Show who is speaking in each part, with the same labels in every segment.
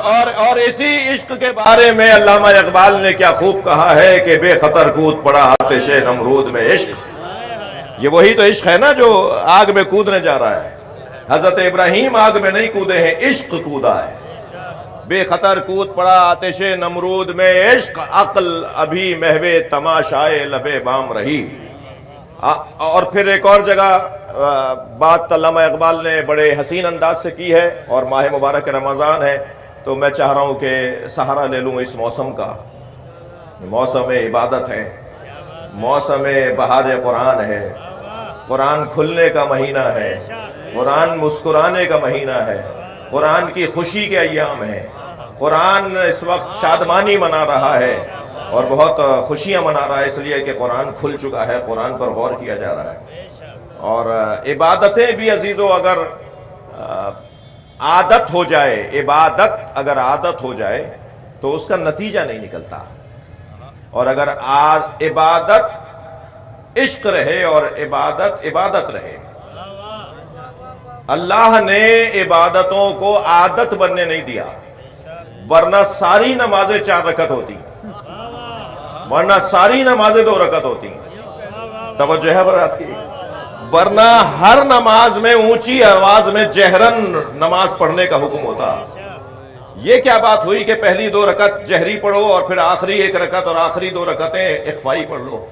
Speaker 1: اور اسی عشق کے بارے میں علامہ اقبال نے کیا خوب کہا ہے کہ بے خطر کود پڑا آتش نمرود میں عشق. یہ وہی تو عشق ہے نا جو آگ میں کودنے جا رہا ہے. حضرت ابراہیم آگ میں نہیں کودے ہیں، عشق کودا ہے. بے خطر کود پڑا آتش نمرود میں عشق، عقل ابھی محو تماشائے لبے بام رہی. اور پھر ایک اور جگہ بات علامہ اقبال نے بڑے حسین انداز سے کی ہے، اور ماہ مبارک رمضان ہے تو میں چاہ رہا ہوں کہ سہارا لے لوں اس موسم کا. موسم عبادت ہے، موسم بہار قرآن ہے، قرآن کھلنے کا مہینہ ہے، قرآن مسکرانے کا مہینہ ہے، قرآن کی خوشی کے ایام ہیں. قرآن اس وقت شادمانی منا رہا ہے اور بہت خوشیاں منا رہا ہے، اس لیے کہ قرآن کھل چکا ہے، قرآن پر غور کیا جا رہا ہے. اور عبادتیں بھی عزیزو اگر عادت ہو جائے، عبادت اگر عادت ہو جائے تو اس کا نتیجہ نہیں نکلتا. اور اگر عبادت عشق رہے اور عبادت عبادت رہے. اللہ نے عبادتوں کو عادت بننے نہیں دیا، ورنہ ساری نمازیں 4 رکعت ہوتی، ورنہ ساری نمازیں 2 رکعت ہوتی. توجہ ہے برات کی. ورنہ ہر نماز میں اونچی آواز میں جہرن نماز پڑھنے کا حکم ہوتا. یہ کیا بات ہوئی کہ پہلی 2 رکعت جہری پڑھو اور پھر آخری 1 رکعت اور آخری 2 رکعتیں اخفائی پڑھ لو.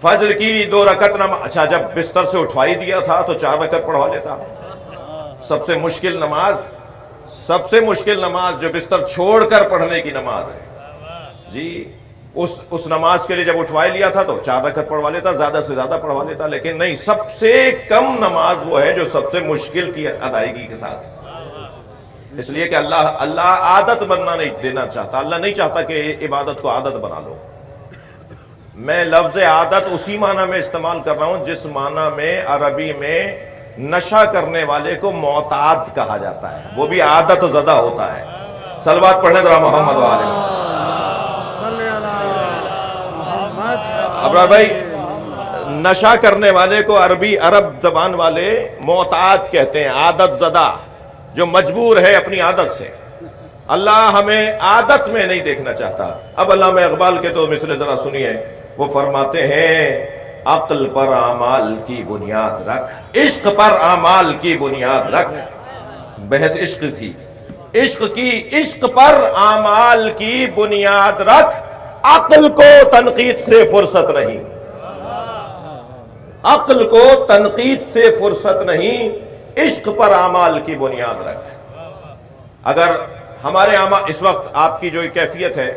Speaker 1: فجر کی 2 رکعت نماز، اچھا جب بستر سے اٹھوائی دیا تھا تو 4 رکعت پڑھوا لیتا. سب سے مشکل نماز جو بستر چھوڑ کر پڑھنے کی نماز ہے جی، اس نماز کے لیے جب اٹھوائی لیا تھا تو 4 رکعت پڑھوا لیتا، زیادہ سے زیادہ پڑھوا لیتا. لیکن نہیں، سب سے کم نماز وہ ہے جو سب سے مشکل کی ادائیگی کے ساتھ. اس لیے کہ اللہ عادت بننا نہیں دینا چاہتا. اللہ نہیں چاہتا کہ عبادت کو عادت بنا لو. میں لفظ عادت اسی معنی میں استعمال کر رہا ہوں جس معنی میں عربی میں نشہ کرنے والے کو معتاد کہا جاتا ہے، وہ بھی عادت زدہ ہوتا ہے. صلوات پڑھنے ذرا محمد والے. ابرار بھائی، نشہ کرنے والے کو عرب زبان والے معتاد کہتے ہیں، عادت زدہ، جو مجبور ہے اپنی عادت سے. اللہ ہمیں عادت میں نہیں دیکھنا چاہتا. اب علامہ اقبال کے تو مثل ذرا سنیے. وہ فرماتے ہیں عقل پر اعمال کی بنیاد رکھ، عشق پر اعمال کی بنیاد رکھ. بحث عشق تھی، عشق پر اعمال کی بنیاد رکھ. عقل کو تنقید سے فرصت نہیں، عقل کو تنقید سے فرصت نہیں، عشق پر اعمال کی بنیاد رکھ. اگر ہمارے اعمال اس وقت آپ کی جو کیفیت ہے،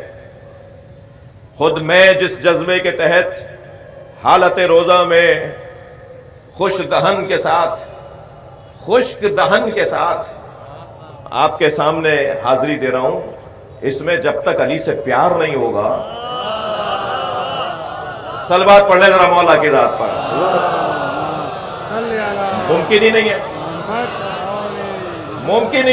Speaker 1: خود میں جس جذبے کے تحت حالت روزہ میں خشک دہن کے ساتھ آپ کے سامنے حاضری دے رہا ہوں، اس میں جب تک علی سے پیار نہیں ہوگا، صلوات پڑھ لیں ذرا مولا کی ذات پر، ممکن ہی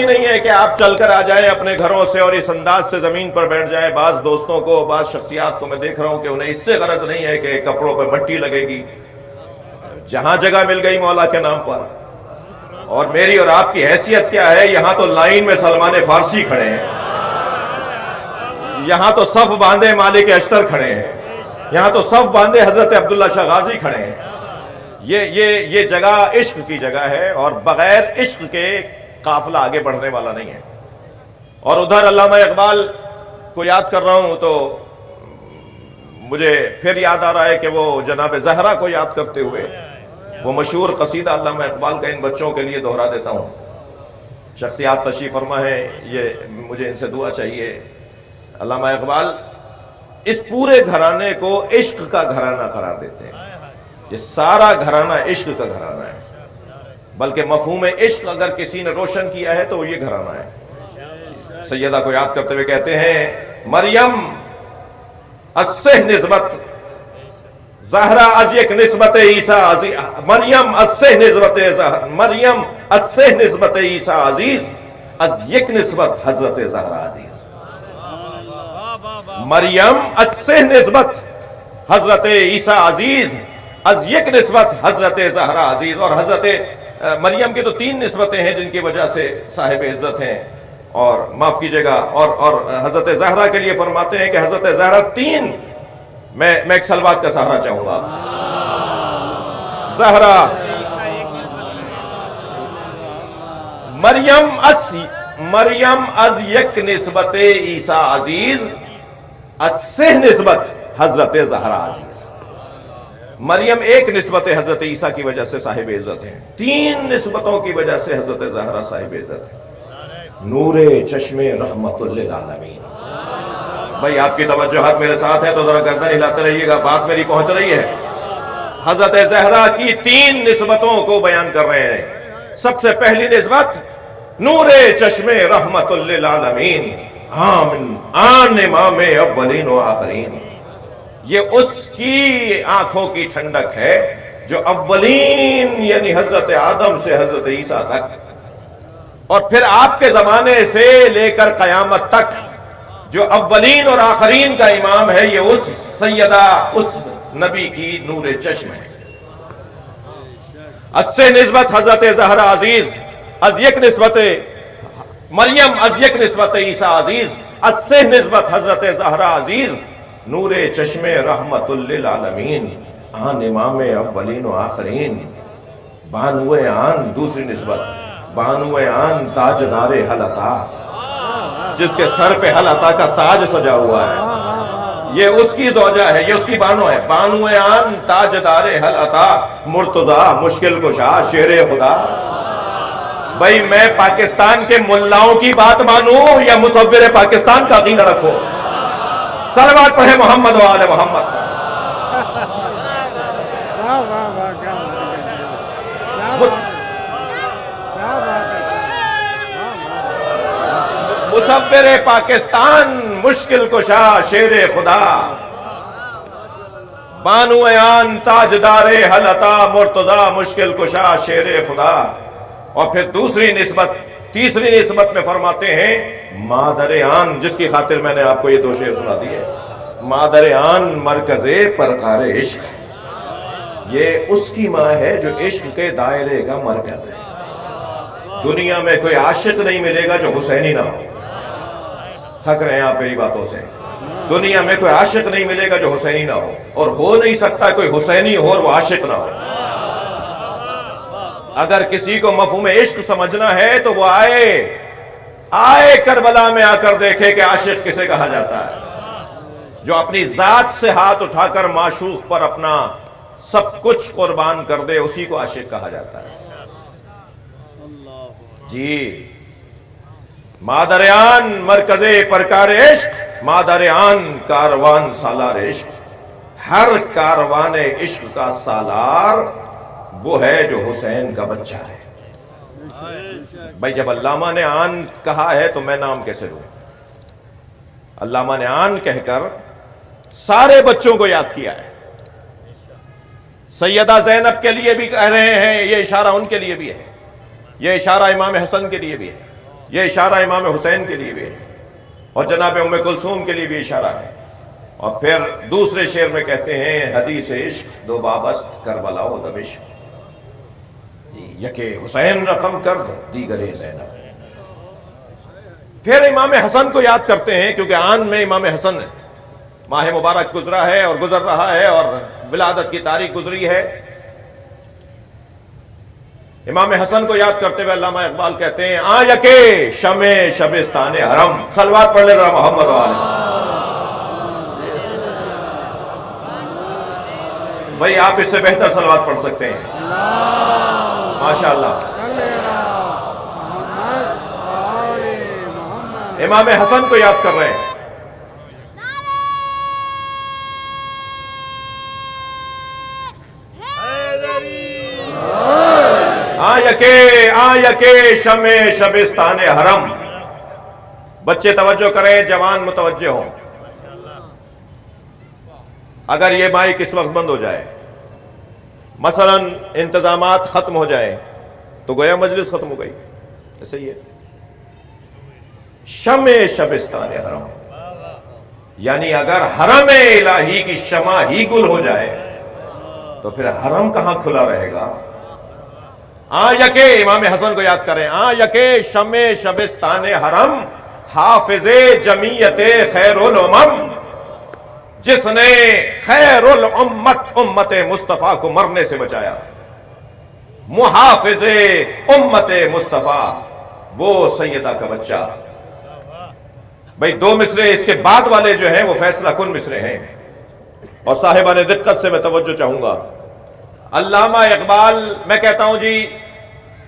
Speaker 1: نہیں ہے کہ آپ چل کر آ جائیں اپنے گھروں سے اور اس انداز سے زمین پر بیٹھ جائیں. بعض دوستوں کو، بعض شخصیات کو میں دیکھ رہا ہوں کہ انہیں اس سے غرض نہیں ہے کہ کپڑوں پہ مٹی لگے گی. جہاں جگہ مل گئی مولا کے نام پر. اور میری اور آپ کی حیثیت کیا ہے؟ یہاں تو لائن میں سلمان فارسی کھڑے ہیں، یہاں تو صف باندھے مالک اشتر کھڑے ہیں، یہاں تو صف باندھے حضرت عبداللہ شاہ غازی کھڑے ہیں. یہ جگہ عشق کی جگہ ہے اور بغیر عشق کے قافلہ آگے بڑھنے والا نہیں ہے. اور ادھر علامہ اقبال کو یاد کر رہا ہوں تو مجھے پھر یاد آ رہا ہے کہ وہ جناب زہرا کو یاد کرتے ہوئے وہ مشہور قصیدہ علامہ اقبال کا ان بچوں کے لیے دہرا دیتا ہوں. شخصیات تشریف فرما ہے، یہ مجھے ان سے دعا چاہیے. علامہ اقبال اس پورے گھرانے کو عشق کا گھرانہ قرار دیتے ہیں. یہ سارا گھرانہ عشق کا گھرانہ ہے، بلکہ مفہوم عشق اگر کسی نے روشن کیا ہے تو وہ یہ گھرانہ ہے. سیدہ کو یاد کرتے ہوئے کہتے ہیں مریم اسہ نسبت زہرا از یک نسبت عیسیٰ عزیز، مریم اسہ نسبت عیسیٰ عزیز از یک نسبت حضرت زہرا عزیز. مریم اسہ نسبت حضرت عیسیٰ عزیز از یک نسبت حضرت زہرا عزیز. اور حضرت مریم کی تو 3 نسبتیں ہیں جن کی وجہ سے صاحب عزت ہیں. اور معاف کیجئے گا، اور حضرت زہرا کے لیے فرماتے ہیں کہ حضرت زہرا تین، میں ایک سلوات کا سہارا چاہوں گا آپ سے۔ زہرا مریم از یک نسبت عیسیٰ عزیز، از سہ نسبت حضرت زہرا عزیز۔ مریم ایک نسبت حضرت عیسیٰ کی وجہ سے صاحب عزت ہیں، تین نسبتوں کی وجہ سے حضرت زہرا صاحب عزت ہے۔ نور چشم رحمت للعالمین۔ بھائی آپ کی توجہات میرے ساتھ ہے تو ذرا گردن ہلاتے رہیے گا، بات میری پہنچ رہی ہے۔ حضرت زہرا کی تین نسبتوں کو بیان کر رہے ہیں۔ سب سے پہلی نسبت نور چشم رحمت للعالمین، آن امام اولین و آخرین۔ یہ اس کی آنکھوں کی ٹھنڈک ہے جو اولین یعنی حضرت آدم سے حضرت عیسیٰ تک، اور پھر آپ کے زمانے سے لے کر قیامت تک جو اولین اور آخرین کا امام ہے، یہ اس سیدہ، اس نبی کی نور چشم ہے۔ اس سے نسبت حضرت زہرا عزیز، از یک نسبت مریم، از یک نسبت عیسیٰ عزیز، از سے نسبت حضرت زہرا عزیز، نور چشم رحمت للعالمین، آن امام اولین و آخرین، بانو آن، دوسری نسبت بانو آن تاجدار حل عطا، جس کے سر پہ حل عطا کا تاج سجا ہوا ہے، یہ اس کی زوجہ ہے، یہ اس کی بانو ہے۔ بانو آن تاجدار حل عطا، مرتضی مشکل کشا شیر خدا۔ بھائی میں پاکستان کے ملاؤں کی بات مانوں یا مصور پاکستان کا عقیدہ رکھو؟ صلوات پڑھے محمد و آل محمد۔ مصور پاکستان مشکل کشا شیر خدا، بانو آن تاجدار حل عطا، مرتضی مشکل کشا شیر خدا۔ اور پھر تیسری نسبت میں فرماتے ہیں مادر آن، جس کی خاطر میں نے آپ کو یہ دو شعر سنا دیے۔ مادر آن مرکز پرکار عشق، یہ اس کی ماں ہے جو عشق کے دائرے کا مرکز ہے۔ دنیا میں کوئی عاشق نہیں ملے گا جو حسینی نہ ہو۔ تھک رہے ہیں آپ میری باتوں سے؟ دنیا میں کوئی عاشق نہیں ملے گا جو حسینی نہ ہو، اور ہو نہیں سکتا کوئی حسینی ہو اور وہ عاشق نہ ہو۔ اگر کسی کو مفہوم عشق سمجھنا ہے تو وہ آئے کربلا میں آ کر دیکھے کہ عاشق کسے کہا جاتا ہے۔ جو اپنی ذات سے ہاتھ اٹھا کر معشوق پر اپنا سب کچھ قربان کر دے، اسی کو عاشق کہا جاتا ہے۔ جی، مادریان مرکز پرکار عشق، مادریان کاروان سالار عشق۔ ہر کاروان عشق کا سالار وہ ہے جو حسین کا بچہ ہے۔ بھائی جب علامہ نے آن کہا ہے تو میں نام کیسے لوں؟ علامہ نے آن کہہ کر سارے بچوں کو یاد کیا ہے۔ سیدہ زینب کے لیے بھی کہہ رہے ہیں، یہ اشارہ ان کے لیے بھی ہے، یہ اشارہ امام حسن کے لیے بھی ہے، یہ اشارہ امام حسین کے لیے بھی ہے، اور جناب ام کلثوم کے لیے بھی اشارہ ہے۔ اور پھر دوسرے شعر میں کہتے ہیں حدیث عشق دو بابست کربلا و دمشق، یکے حسین رقم کرد دیگرے زینب۔ پھر امام حسن کو یاد کرتے ہیں کیونکہ آن میں امام حسن ہے، ماہ مبارک گزرا ہے اور گزر رہا ہے اور ولادت کی تاریخ گزری ہے۔ امام حسن کو یاد کرتے ہوئے علامہ اقبال کہتے ہیں آ یکے شمع شبستان حرم۔ صلوات پڑھ لے ذرا محمد والے۔ بھائی آپ اس سے بہتر صلوات پڑھ سکتے ہیں ماشاءاللہ۔ امام حسن کو یاد کر رہے ہیں۔ آ یکے شمع شبستان حرم۔ بچے توجہ کریں، جوان متوجہ ہوں۔ اگر یہ مائک اس وقت بند ہو جائے، مثلا انتظامات ختم ہو جائیں، تو گویا مجلس ختم ہو گئی، ایسے ہی ہے۔ شمع شبستان حرم، یعنی اگر حرم الہی کی شمع ہی گل ہو جائے تو پھر حرم کہاں کھلا رہے گا؟ یکے امام حسن کو یاد کریں، یکے شمع شبستان حرم حافظ جمعیت خیر الامم، جس نے خیر الامت امت مصطفیٰ کو مرنے سے بچایا، محافظ امت مصطفیٰ، وہ سیدہ کا بچہ۔ بھئی دو مصرے اس کے بعد والے جو ہیں وہ فیصلہ کن مصرے ہیں، اور صاحبان دقت سے میں توجہ چاہوں گا۔ علامہ اقبال، میں کہتا ہوں جی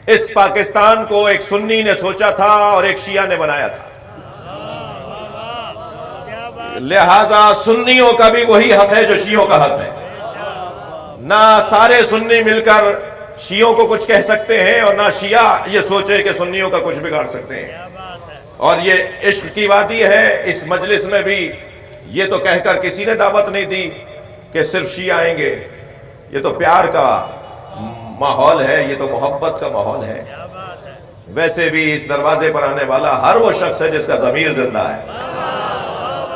Speaker 1: اس پاکستان کو ایک سنی نے سوچا تھا اور ایک شیعہ نے بنایا تھا، لہذا سنیوں کا بھی وہی حق ہے جو شیعوں کا حق ہے۔ نہ سارے سنی مل کر شیعوں کو کچھ کہہ سکتے ہیں، اور نہ شیعہ یہ سوچے کہ سنیوں کا کچھ بگاڑ سکتے ہیں۔ اور یہ عشق کی وادی ہے، اس مجلس میں بھی یہ تو کہہ کر کسی نے دعوت نہیں دی کہ صرف شیعہ آئیں گے، یہ تو پیار کا ماحول ہے، یہ تو محبت کا ماحول ہے۔ ویسے بھی اس دروازے پر آنے والا ہر وہ شخص ہے جس کا ضمیر زندہ ہے۔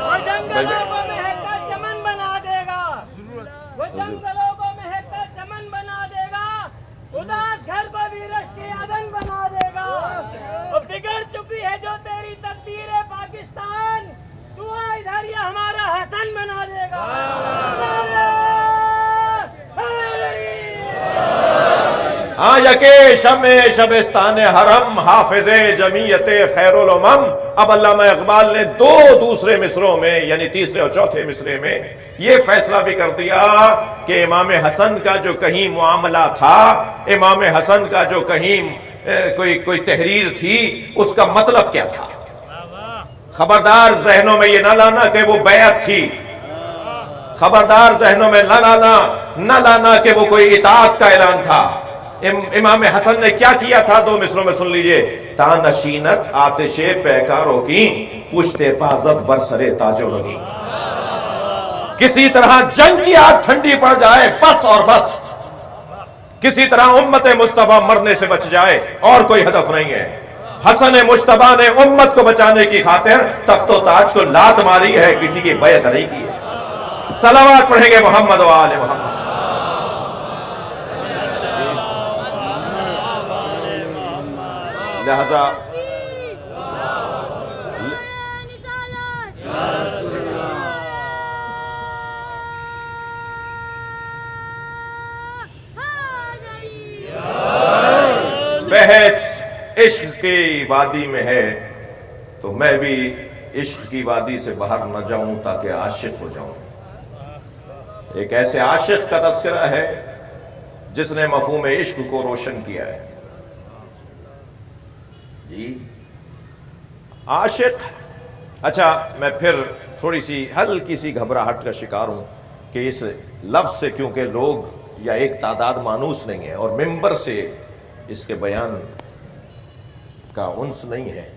Speaker 2: وہ جنگلوں کو مہکتا چمن بنا دے گا، وہ جنگلوں کو مہکتا چمن بنا دے گا، اداس گھر کو بھی رش کی عدن بنا دے گا۔ وہ بگڑ چکی ہے جو تیری تقدیر ہے پاکستان، تو ادھر یہ ہمارا حسن بنا دے گا۔
Speaker 1: یکے شمع شبستان حرم حافظ جمعیت خیر الامم۔ اب علامہ اقبال نے دو دوسرے مصروں میں، یعنی تیسرے اور چوتھے مصرے میں یہ فیصلہ بھی کر دیا کہ امام حسن کا جو کہیں معاملہ تھا، امام حسن کا جو کہیں کوئی تحریر تھی، اس کا مطلب کیا تھا۔ خبردار ذہنوں میں یہ نہ لانا کہ وہ بیعت تھی، خبردار ذہنوں میں نہ لانا کہ وہ کوئی اطاعت کا اعلان تھا۔ امام حسن نے کیا کیا تھا، دو مصروں میں سن لیجئے۔ تا نشینت آتش پیکاروں کی، پشتے پازت برسرے تاجوں لگی۔ کسی طرح جنگ کی آگ ٹھنڈی پڑ جائے، بس اور بس، کسی طرح امت مصطفیٰ مرنے سے بچ جائے، اور کوئی ہدف نہیں ہے۔ حسن مجتبیٰ نے امت کو بچانے کی خاطر تخت و تاج کو لات ماری ہے، کسی کی بیعت نہیں کی ہے۔ صلوات پڑھیں گے محمد و آل محمد۔ لہذا بحث عشق کی وادی میں ہے، تو میں بھی عشق کی وادی سے باہر نہ جاؤں تاکہ عاشق ہو جاؤں۔ ایک ایسے عاشق کا تذکرہ ہے جس نے مفہوم عشق کو روشن کیا ہے۔ جی عاشق، اچھا میں پھر تھوڑی سی ہلکی سی گھبراہٹ کا شکار ہوں کہ اس لفظ سے، کیونکہ لوگ یا ایک تعداد مانوس نہیں ہے اور ممبر سے اس کے بیان کا انس نہیں ہے،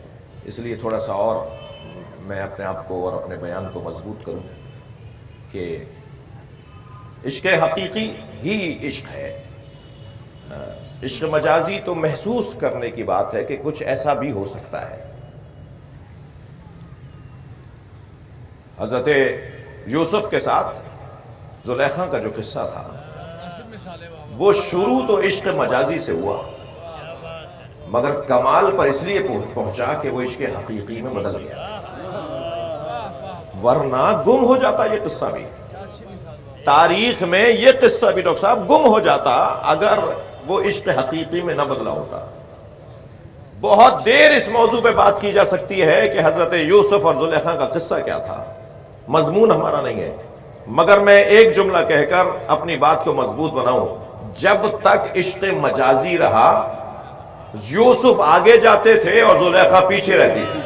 Speaker 1: اس لیے تھوڑا سا اور میں اپنے آپ کو اور اپنے بیان کو مضبوط کروں کہ عشق حقیقی ہی عشق ہے۔ عشق مجازی تو محسوس کرنے کی بات ہے کہ کچھ ایسا بھی ہو سکتا ہے۔ حضرت یوسف کے ساتھ زلیخا کا جو قصہ تھا، وہ شروع تو عشق مجازی سے ہوا، مگر کمال پر اس لیے پہنچا کہ وہ عشق حقیقی میں بدل گیا، ورنہ گم ہو جاتا یہ قصہ بھی، تاریخ میں یہ قصہ بھی ڈاکٹر صاحب گم ہو جاتا اگر وہ عشق حقیقی میں نہ بدلا ہوتا۔ بہت دیر اس موضوع پہ بات کی جا سکتی ہے کہ حضرت یوسف اور زلیخا کا قصہ کیا تھا، مضمون ہمارا نہیں ہے، مگر میں ایک جملہ کہہ کر اپنی بات کو مضبوط بناؤں۔ جب تک عشق مجازی رہا، یوسف آگے جاتے تھے اور زلیخا پیچھے رہتی تھی،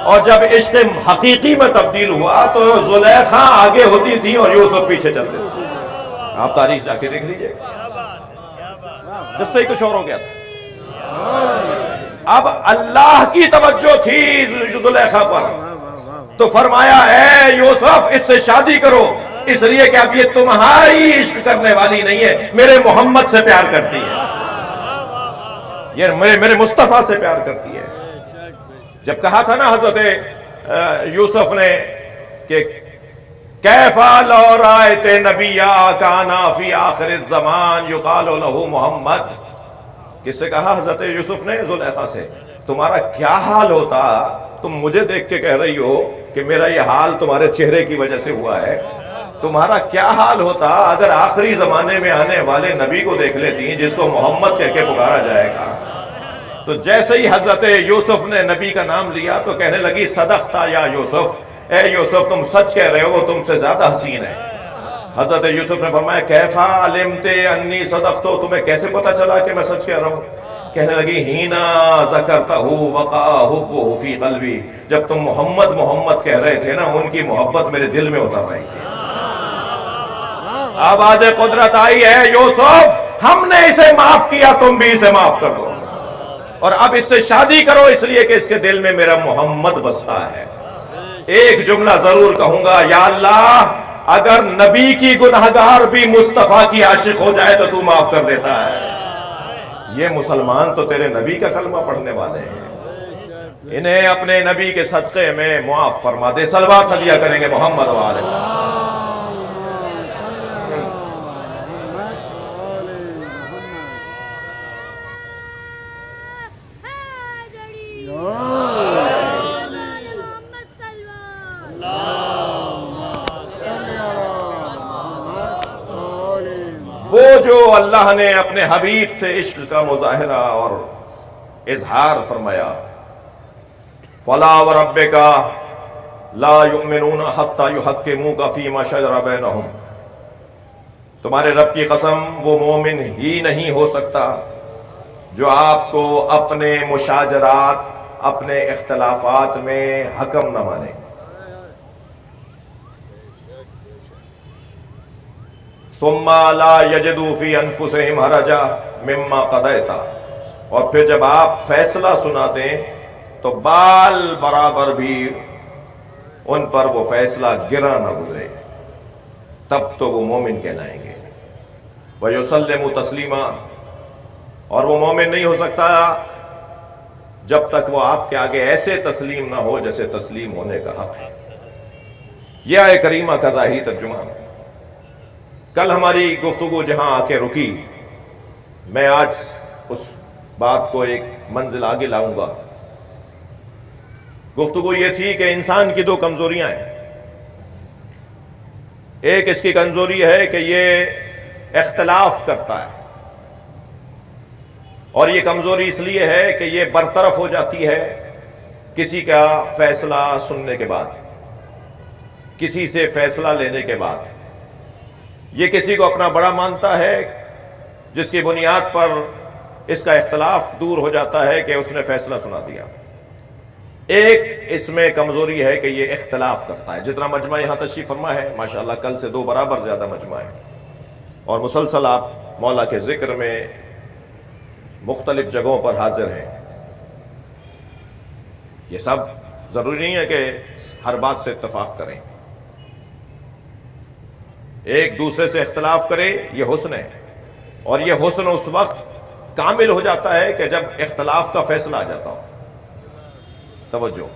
Speaker 1: اور جب عشق حقیقی میں تبدیل ہوا تو زلیخا آگے ہوتی تھی اور یوسف پیچھے چلتے تھے۔ آپ تاریخ جا کے دیکھ لیجئے، قصہ ہی کچھ اور ہو گیا تھا۔ اب اللہ کی توجہ تھی زلیخا پر، تو فرمایا اے یوسف اس سے شادی کرو، اس لیے کہ اب یہ تمہاری عشق کرنے والی نہیں ہے، میرے محمد سے پیار کرتی ہے، یہ میرے مصطفیٰ سے پیار کرتی ہے۔ جب کہا تھا نا حضرت یوسف نے کہ کیفا لو رأیت نبیا کانا فی آخر الزمان یقال لہ محمد، کس سے کہا؟ حضرت یوسف نے زلیخا سے. تمہارا کیا حال ہوتا، تم مجھے دیکھ کے کہہ رہی ہو کہ میرا یہ حال تمہارے چہرے کی وجہ سے ہوا ہے. تمہارا کیا حال ہوتا اگر آخری زمانے میں آنے والے نبی کو دیکھ لیتی جس کو محمد کہہ کے پکارا جائے گا. تو جیسے ہی حضرت یوسف نے نبی کا نام لیا تو کہنے لگی صدقتا یا یوسف، اے یوسف تم سچ کہہ رہے ہو، وہ تم سے زیادہ حسین ہے. حضرت یوسف نے فرمایا کیفا علمت انی صدقت، تمہیں کیسے پتا چلا کہ میں سچ کہہ رہا ہوں؟ کہنے لگی ہینا ذکرتہ وقع حبہ فی قلبی، جب تم محمد محمد کہہ رہے تھے نا، ان کی محبت میرے دل میں اتر رہی تھی. آواز قدرت آئی ہے، یوسف ہم نے اسے معاف کیا، تم بھی اسے معاف کر دو، اور اب اس سے شادی کرو اس لیے کہ اس کے دل میں میرا محمد بستا ہے. ایک جملہ ضرور کہوں گا، یا اللہ اگر نبی کی گناہگار بھی مصطفیٰ کی عاشق ہو جائے تو تو معاف کر دیتا ہے. یہ مسلمان تو تیرے نبی کا کلمہ پڑھنے والے ہیں، انہیں اپنے نبی کے صدقے میں معاف فرما دے. صلوات علیہ کریں گے محمد والے. وہ جو اللہ نے اپنے حبیب سے عشق کا مظاہرہ اور اظہار فرمایا، فَلَا وَرَبِّكَ لَا يُؤْمِنُونَ حَتَّى يُحَكِّمُوكَ فِيمَا شَجَرَ بَيْنَهُمْ، تمہارے رب کی قسم وہ مومن ہی نہیں ہو سکتا جو آپ کو اپنے مشاجرات، اپنے اختلافات میں حکم نہ مانے. ثم لا يجدوا في انفسهم حرجا مما قضيت، اور پھر جب آپ فیصلہ سنا دیں تو بال برابر بھی ان پر وہ فیصلہ گرا نہ گزرے، تب تو وہ مومن کہلائیں گے. وَيُسَلِّمُ تَسْلِيمًا، اور وہ مومن نہیں ہو سکتا جب تک وہ آپ کے آگے ایسے تسلیم نہ ہو جیسے تسلیم ہونے کا حق ہے. یہ آیے کریمہ کا ظاہری ترجمہ. کل ہماری گفتگو جہاں آ کے رکی، میں آج اس بات کو ایک منزل آگے لاؤں گا. گفتگو یہ تھی کہ انسان کی دو کمزوریاں ہیں. ایک اس کی کمزوری ہے کہ یہ اختلاف کرتا ہے، اور یہ کمزوری اس لیے ہے کہ یہ برطرف ہو جاتی ہے کسی کا فیصلہ سننے کے بعد، کسی سے فیصلہ لینے کے بعد. یہ کسی کو اپنا بڑا مانتا ہے جس کی بنیاد پر اس کا اختلاف دور ہو جاتا ہے کہ اس نے فیصلہ سنا دیا. ایک اس میں کمزوری ہے کہ یہ اختلاف کرتا ہے. جتنا مجمع یہاں تشریف فرما ہے ماشاءاللہ کل سے 2 برابر زیادہ مجمع ہے، اور مسلسل آپ مولا کے ذکر میں مختلف جگہوں پر حاضر ہیں. یہ سب ضروری نہیں ہے کہ ہر بات سے اتفاق کریں، ایک دوسرے سے اختلاف کرے، یہ حسن ہے. اور یہ حسن اس وقت کامل ہو جاتا ہے کہ جب اختلاف کا فیصلہ آ جاتا ہو. توجہ،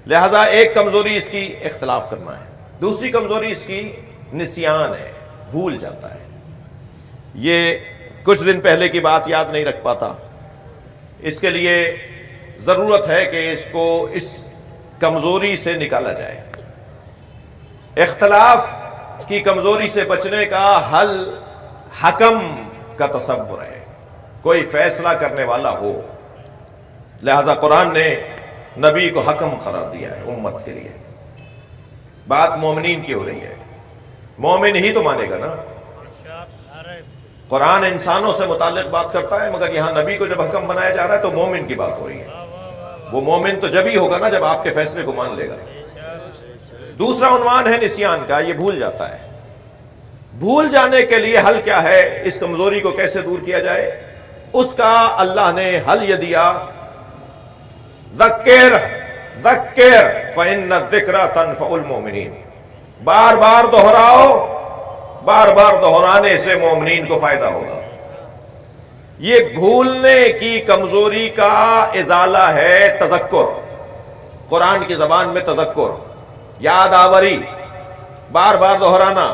Speaker 1: لہذا ایک کمزوری اس کی اختلاف کرنا ہے. دوسری کمزوری اس کی نسیان ہے، بھول جاتا ہے. یہ کچھ دن پہلے کی بات یاد نہیں رکھ پاتا. اس کے لیے ضرورت ہے کہ اس کو اس کمزوری سے نکالا جائے. اختلاف کی کمزوری سے بچنے کا حل حکم کا تصور ہے، کوئی فیصلہ کرنے والا ہو. لہذا قرآن نے نبی کو حکم قرار دیا ہے امت کے لیے. بات مومنین کی ہو رہی ہے، مومن ہی تو مانے گا نا. قرآن انسانوں سے متعلق بات کرتا ہے، مگر یہاں نبی کو جب حکم بنایا جا رہا ہے تو مومن کی بات ہو رہی ہے. وہ مومن تو جب ہی ہوگا نا جب آپ کے فیصلے کو مان لے گا. دوسرا عنوان ہے نسیان کا، یہ بھول جاتا ہے. بھول جانے کے لیے حل کیا ہے، اس کمزوری کو کیسے دور کیا جائے، اس کا اللہ نے حل یہ دیا، ذکر ذکر فإن الذکر تنفع المؤمنین. بار بار دہراؤ، بار بار دہرانے سے مومنین کو فائدہ ہوگا. یہ بھولنے کی کمزوری کا ازالہ ہے تذکر. قرآن کی زبان میں تذکر، یاد آوری، بار بار دہرانا.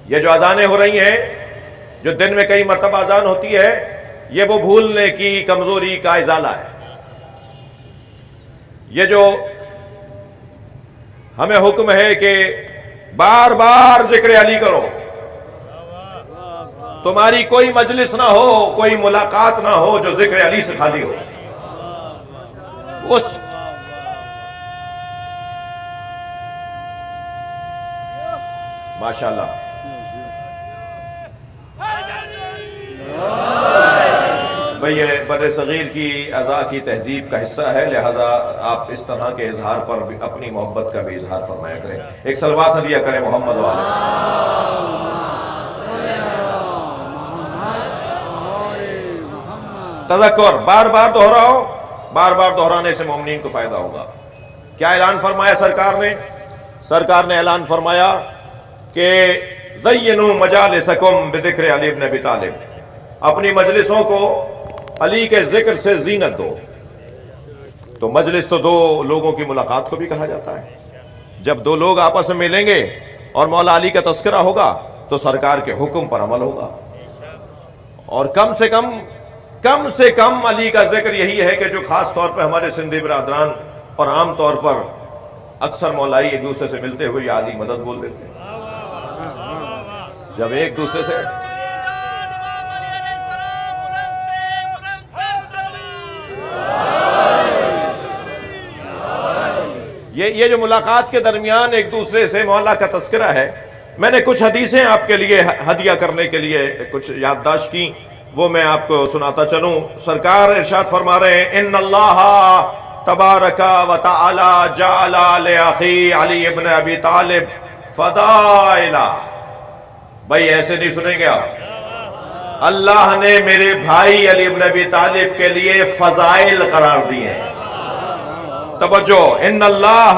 Speaker 1: یہ جو اذانیں ہو رہی ہیں، جو دن میں کئی مرتبہ اذان ہوتی ہے، یہ وہ بھولنے کی کمزوری کا ازالہ ہے۔ یہ جو ہمیں حکم ہے کہ بار بار ذکر علی کرو، تمہاری کوئی مجلس نہ ہو، کوئی ملاقات نہ ہو جو ذکر علی سے خالی ہو۔ اس ماشاءاللہ بھئی یہ بر صغیر کی اعضاء کی تہذیب کا حصہ ہے، لہذا آپ اس طرح کے اظہار پر بھی اپنی محبت کا بھی اظہار فرمایا کریں۔ ایک صلوات ہدیہ کریں محمد والے۔ تذکر بار بار دہراؤ، بار بار دہرانے سے مومنین کو فائدہ ہوگا۔ کیا اعلان فرمایا سرکار نے؟ سرکار نے اعلان فرمایا کہ زینوا مجالسکم بذکر علی بن ابی طالب، اپنی مجلسوں کو علی کے ذکر سے زینت دو۔ تو مجلس تو دو لوگوں کی ملاقات کو بھی کہا جاتا ہے۔ جب دو لوگ آپس میں ملیں گے اور مولا علی کا تذکرہ ہوگا تو سرکار کے حکم پر عمل ہوگا، اور کم سے کم علی کا ذکر یہی ہے کہ جو خاص طور پہ ہمارے سندھی برادران اور عام طور پر اکثر مولائی ایک دوسرے سے ملتے ہوئے یا علی مدد بول دیتے ہیں۔ جب ایک دوسرے سے یہ جو ملاقات کے درمیان ایک دوسرے سے مولا کا تذکرہ ہے، میں نے کچھ حدیثیں آپ کے لیے ہدیہ کرنے کے لیے کچھ یادداشت کی، وہ میں آپ کو سناتا چلوں۔ سرکار ارشاد فرما رہے ہیں ان اللہ تبارک و تعالی جعل لأخی علی ابن ابی طالب فضائلہ۔ بھائی ایسے نہیں سنیں گے آپ، اللہ نے میرے بھائی علی ابن ابی طالب کے لیے فضائل قرار دیے ہیں۔ توجہ، ان اللہ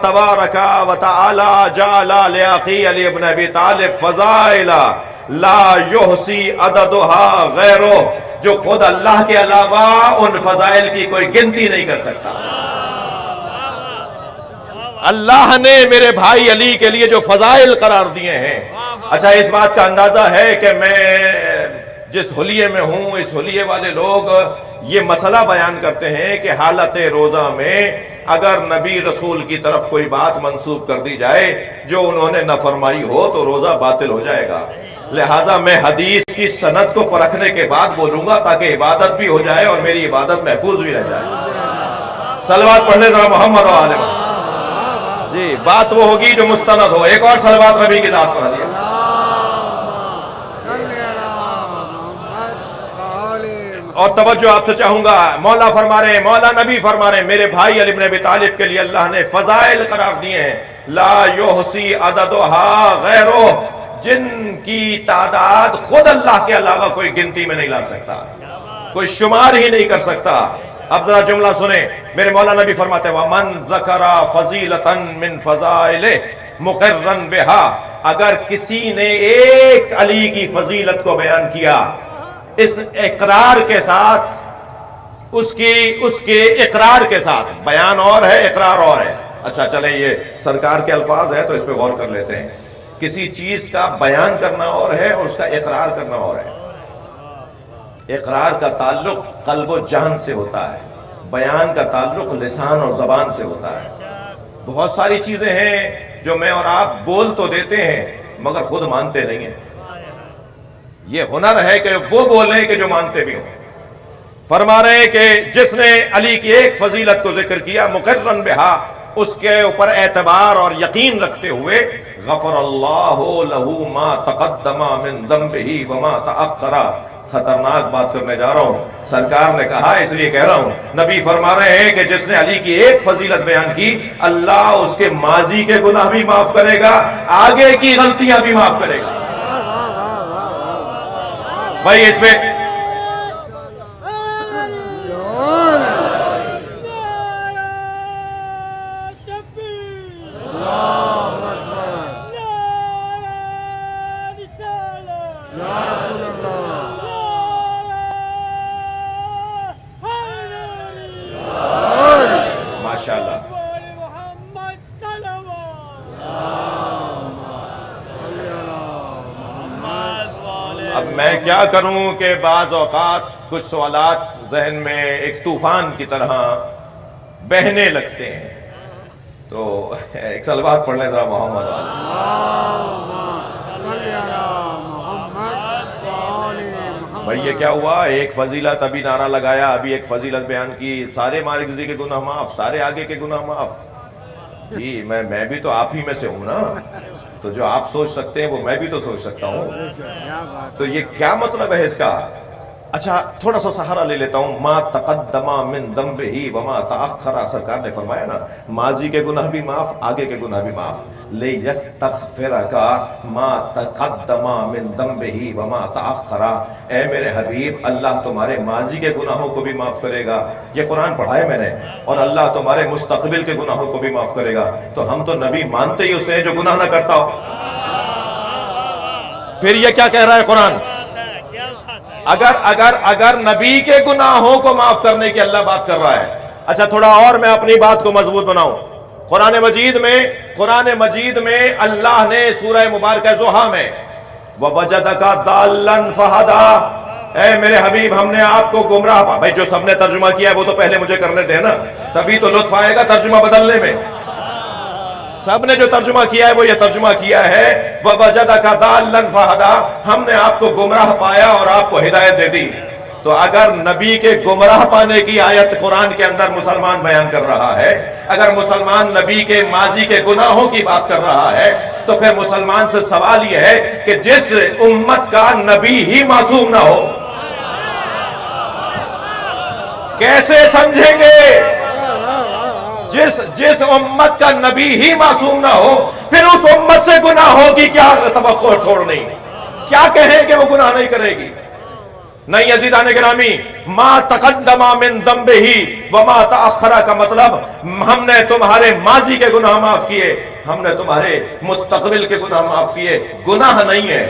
Speaker 1: تبارک و تعالی جعل لأخی علی ابن ابی طالب فضائل لا یحصی عددها غیرہ، جو خود اللہ کے علاوہ ان فضائل کی کوئی گنتی نہیں کر سکتا۔ اللہ نے میرے بھائی علی کے لیے جو فضائل قرار دیے ہیں، اچھا اس بات کا اندازہ ہے کہ میں جس حلیے میں ہوں، اس حلیے والے لوگ یہ مسئلہ بیان کرتے ہیں کہ حالت روزہ میں اگر نبی رسول کی طرف کوئی بات منسوب کر دی جائے جو انہوں نے نہ فرمائی ہو تو روزہ باطل ہو جائے گا۔ لہٰذا میں حدیث کی سند کو پرکھنے کے بعد بولوں گا تاکہ عبادت بھی ہو جائے اور میری عبادت محفوظ بھی رہ جائے۔ صلوات پڑھنے ذرا محمد و آل محمد۔ جی بات وہ ہوگی جو مستند ہو۔ ایک اور صلوات نبی کی ذات پر ہدیہ۔ اور توجہ آپ سے چاہوں گا، مولا فرما رہے ہیں، مولا نبی فرما رہے ہیں، میرے بھائی علی بن ابی طالب کے لیے اللہ نے فضائل قرار دیے ہیں لا یحصی عددها غیرہ، جن کی تعداد خود اللہ کے علاوہ کوئی گنتی میں نہیں لا سکتا، کوئی شمار ہی نہیں کر سکتا۔ اب ذرا جملہ سنیں، میرے مولا نبی فرماتے ہیں وَمَنْ ذَكَرَ فَضِيلَةً مِّن فَضَائِلِهِ مُقِرًّا بِهَا، اگر کسی نے ایک علی کی فضیلت کو بیان کیا اس اقرار کے ساتھ، اس کے اقرار کے ساتھ، بیان اور ہے اقرار اور ہے۔ اچھا چلیں یہ سرکار کے الفاظ ہیں تو اس پہ غور کر لیتے ہیں۔ کسی چیز کا بیان کرنا اور ہے اور اس کا اقرار کرنا اور ہے۔ اقرار کا تعلق قلب و جان سے ہوتا ہے، بیان کا تعلق لسان اور زبان سے ہوتا ہے۔ بہت ساری چیزیں ہیں جو میں اور آپ بول تو دیتے ہیں مگر خود مانتے نہیں ہیں۔ یہ ہنر ہے کہ وہ بولیں کہ جو مانتے بھی ہوں۔ فرما رہے ہیں کہ جس نے علی کی ایک فضیلت کو ذکر کیا مقرن بہا، اس کے اوپر اعتبار اور یقین رکھتے ہوئے غفر اللہ لہ ما تقدم من ذنبہ وما تأخر۔ خطرناک بات کرنے جا رہا ہوں، سرکار نے کہا اس لیے کہہ رہا ہوں، نبی فرما رہے ہیں کہ جس نے علی کی ایک فضیلت بیان کی اللہ اس کے ماضی کے گناہ بھی معاف کرے گا، آگے کی غلطیاں بھی معاف کرے گا۔ بھائی اس پہ ماشاءاللہ۔ اب میں کیا کروں کہ بعض اوقات کچھ سوالات ذہن میں ایک طوفان کی طرح بہنے لگتے ہیں، تو ایک صلوات پڑھ لیں ذرا محمد بھائی. یہ کیا ہوا؟ ایک فضیلت ابھی نعرہ لگایا، ابھی ایک فضیلت بیان کی، سارے مالکزی کے گناہ معاف، سارے آگے کے گناہ معاف. جی میں بھی تو آپ ہی میں سے ہوں نا، تو جو آپ سوچ سکتے ہیں وہ میں بھی تو سوچ سکتا ہوں. تو یہ کیا مطلب ہے اس کا؟ اچھا تھوڑا سا سہارا لے لیتا ہوں. ما تقدم من ذنبہ وما تأخر، سرکار نے فرمایا نا ماضی کے گناہ بھی معاف، آگے کے گناہ بھی معاف. لیستغفرک ما تقدم من ذنبہ وما تأخر، اے میرے حبیب اللہ تمہارے ماضی کے گناہوں کو بھی معاف کرے گا. یہ قرآن پڑھا ہے میں نے. اور اللہ تمہارے مستقبل کے گناہوں کو بھی معاف کرے گا. تو ہم تو نبی مانتے ہی اسے جو گناہ نہ کرتا ہو. پھر یہ کیا کہہ رہا ہے قرآن؟ اگر نبی کے گناہوں کو معاف کرنے کی اللہ بات کر رہا ہے. اچھا تھوڑا اور میں اپنی بات کو مضبوط بناؤں. قرآن مجید میں اللہ نے سورہ مبارکہ زحا میں وَوَجَدَكَ ضَالًّا فَهَدَىٰ، اے میرے حبیب ہم نے آپ کو گمراہ پا. بھائی جو سب نے ترجمہ کیا ہے وہ تو پہلے مجھے کرنے دیں نا، تبھی تو لطف آئے گا ترجمہ بدلنے میں. سب نے جو ترجمہ کیا ہے وہ یہ ترجمہ کیا ہے وَوَجَدَكَ ضَالًّا فَهَدَىٰ، ہم نے آپ کو گمراہ پایا اور آپ کو ہدایت دے دی. تو اگر نبی کے گمراہ پانے کی آیت قرآن کے اندر مسلمان بیان کر رہا ہے، اگر مسلمان نبی کے ماضی کے گناہوں کی بات کر رہا ہے، تو پھر مسلمان سے سوال یہ ہے کہ جس امت کا نبی ہی معصوم نہ ہو کیسے سمجھیں گے؟ جس امت کا نبی ہی معصوم نہ ہو پھر اس امت سے گناہوں کی کیا توقع چھوڑنی؟ کیا کہیں کہ وہ گناہ نہیں کرے گی؟ نہیں عزیزان گرامی، ما تقدم من ذنبہ وما تأخر کا مطلب ہم نے تمہارے ماضی کے گناہ معاف کیے، ہم نے تمہارے مستقبل کے گناہ معاف کیے. گناہ نہیں ہے،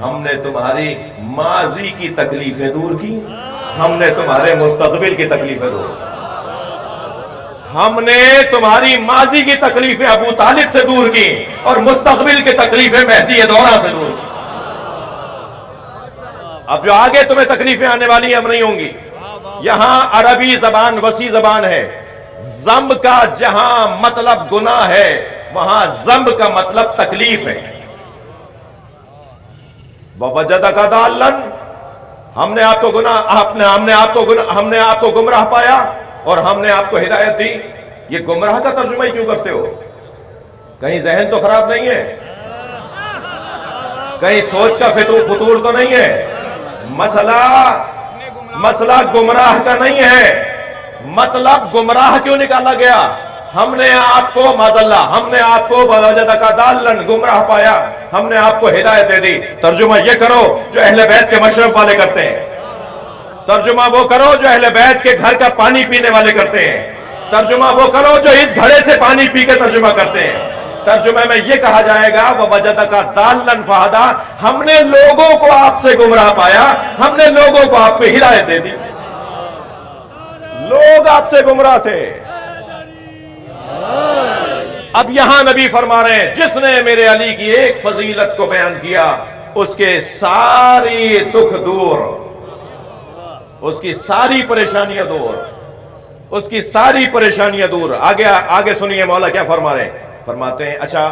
Speaker 1: ہم نے تمہاری ماضی کی تکلیفیں دور کی، ہم نے تمہارے مستقبل کی تکلیفیں دور کی. ہم نے تمہاری ماضی کی تکلیفیں ابو طالب سے دور کی اور مستقبل کی تکلیفیں مہدی دورہ سے دور کی. اب جو آگے تمہیں تکلیفیں آنے والی ہیں اب نہیں ہوں گی. یہاں عربی زبان وسیع زبان ہے. ذنب کا جہاں مطلب گناہ ہے وہاں ذنب کا مطلب تکلیف ہے. وَوَجَدَكَ ضَالًّا، ہم نے آپ کو گمراہ پایا اور ہم نے آپ کو ہدایت دی. یہ گمراہ کا ترجمہ ہی کیوں کرتے ہو؟ کہیں ذہن تو خراب نہیں ہے؟ کہیں سوچ کا فطور تو نہیں ہے؟ مسئلہ گمراہ کا نہیں ہے. مطلب گمراہ کیوں نکالا گیا؟ ہم نے آپ کو معذاللہ ہم نے آپ کو وَوَجَدَكَ ضَالًّا گمراہ پایا، ہم نے آپ کو ہدایت دے دی. ترجمہ یہ کرو جو اہل بیت کے مشرب والے کرتے ہیں. ترجمہ وہ کرو جو اہل بیت کے گھر کا پانی پینے والے کرتے ہیں. ترجمہ وہ کرو جو اس گھڑے سے پانی پی کے ترجمہ کرتے ہیں. ترجمہ میں یہ کہا جائے گا وَوَجَدَكَ ضَالًّا فَهَدَىٰ، ہم نے لوگوں کو آپ سے گمراہ پایا، ہم نے لوگوں کو آپ کو ہدایت دے دی. لوگ آپ سے گمراہ تھے. اب یہاں نبی فرما رہے ہیں جس نے میرے علی کی ایک فضیلت کو بیان کیا اس کے ساری دکھ دور، اس کی ساری پریشانیاں دور، اس کی ساری پریشانیاں دور. آگے سنیے مولا کیا فرما رہے ہیں. فرماتے ہیں اچھا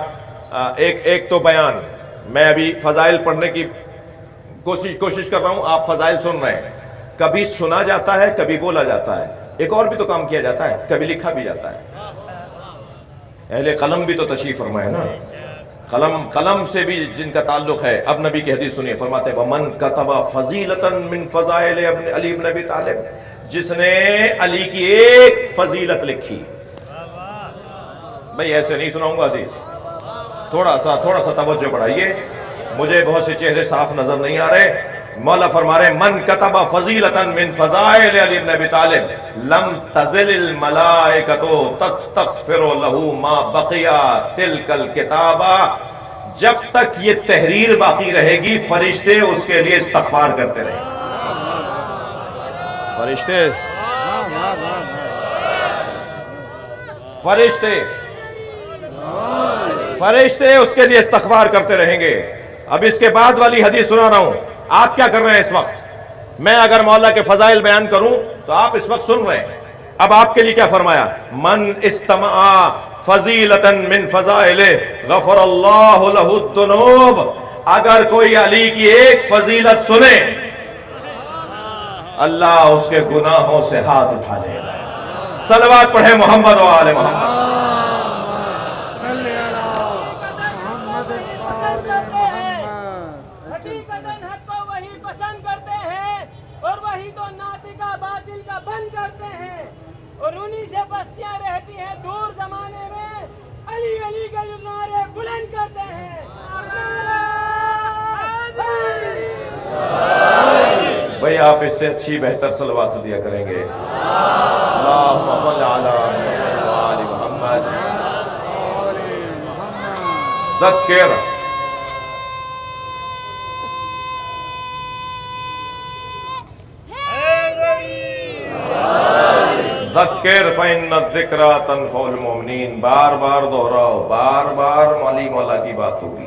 Speaker 1: ایک تو بیان، میں ابھی فضائل پڑھنے کی کوشش کر رہا ہوں، آپ فضائل سن رہے ہیں. کبھی سنا جاتا ہے، کبھی بولا جاتا ہے، ایک اور بھی تو کام کیا جاتا ہے، کبھی لکھا بھی جاتا ہے. اہل قلم بھی تو تشریف فرمائے نا، قلم سے بھی جن کا تعلق ہے. اب نبی کی حدیث سنیے. فرماتے ہیں وَمَنْ كَتَبَ فَضِيلَةً مِّن فَضَائِلِ عَلِي بْنِ أَبِي طالب، جس نے علی کی ایک فضیلت لکھی. بھئی ایسے نہیں سناؤں گا حدیث، تھوڑا سا توجہ بڑھائیے، مجھے بہت سے چہرے صاف نظر نہیں آ رہے. مولا فرما رہے من کتب فضیلتا من فضائل علی بن ابی طالب لم تزل الملائکۃ تستغفر له ما بقیا تلک الکتابہ، جب تک یہ تحریر باقی رہے گی فرشتے اس کے لیے استغفار کرتے رہیں گے. فرشتے اس کے لیے استغفار کرتے رہیں گے. اب اس کے بعد والی حدیث سنا رہا ہوں. آپ کیا کر رہے ہیں اس وقت؟ میں اگر مولا کے فضائل بیان کروں تو آپ اس وقت سن رہے ہیں. اب آپ کے لیے کیا فرمایا؟ من استمع فضیلتا من فضائل غفر اللہ لہ الذنوب. اگر کوئی علی کی ایک فضیلت سنے اللہ اس کے گناہوں سے ہاتھ اٹھا لے گا. صلوات پڑھیں محمد و آل محمد.
Speaker 2: حقیقتاً حق کو وہی پسند کرتے ہیں اور وہی تو ناطقہ باطل کا بند کرتے ہیں اور انہی سے بستیاں رہتی ہیں دور زمانے میں. علی علی کے نعرے بلند کرتے ہیں.
Speaker 1: بھئی آپ اس سے اچھی بہتر صلوات دیا کریں گے. اللہم صل علی محمد و آل محمد. ذکر ذکر فإن الذکرى تنفع المؤمنین. بار بار دہراؤ، بار بار مولی مولا کی بات ہوگی.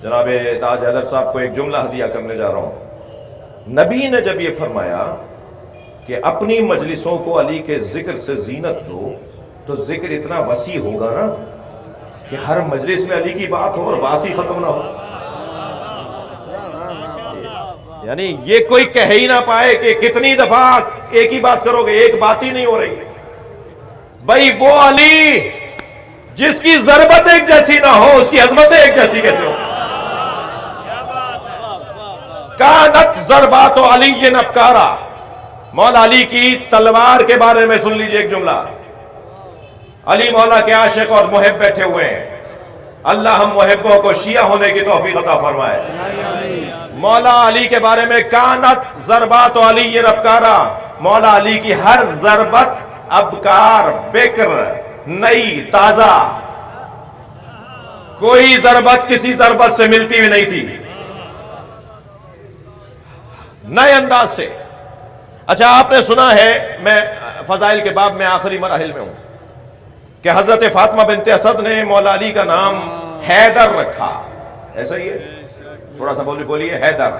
Speaker 1: جناب تاج حیدر صاحب کو ایک جملہ ہدیہ کرنے جا رہا ہوں. نبی نے جب یہ فرمایا کہ اپنی مجلسوں کو علی کے ذکر سے زینت دو تو ذکر اتنا وسیع ہوگا نا کہ ہر مجلس میں علی کی بات ہو اور بات ہی ختم نہ ہو. یعنی یہ کوئی کہہ ہی نہ پائے کہ کتنی دفعہ ایک ہی بات کرو گے، ایک بات ہی نہیں ہو رہی. بھئی وہ علی جس کی ضربت ایک جیسی نہ ہو اس کی عظمت ایک جیسی کیسے ہو؟ کانت ضربات علی نبکارا. مولا علی کی تلوار کے بارے میں سن لیجئے ایک جملہ. علی مولا کے عاشق اور محب بیٹھے ہوئے ہیں. اللہ ہم محبوں کو شیعہ ہونے کی توفیق عطا فرمائے. مولا علی کے بارے میں کانت ضربات علی نبکارا. مولا علی کی ہر ضربت ابکار، بکر، نئی، تازہ. کوئی ضربت کسی ضربت سے ملتی ہوئی نہیں تھی، نئے انداز سے. اچھا آپ نے سنا ہے، میں فضائل کے باب میں آخری مراحل میں ہوں، کہ حضرت فاطمہ بنت اسد نے مولا علی کا نام حیدر رکھا. ایسا ہی ہے؟ تھوڑا سا بولیے حیدر.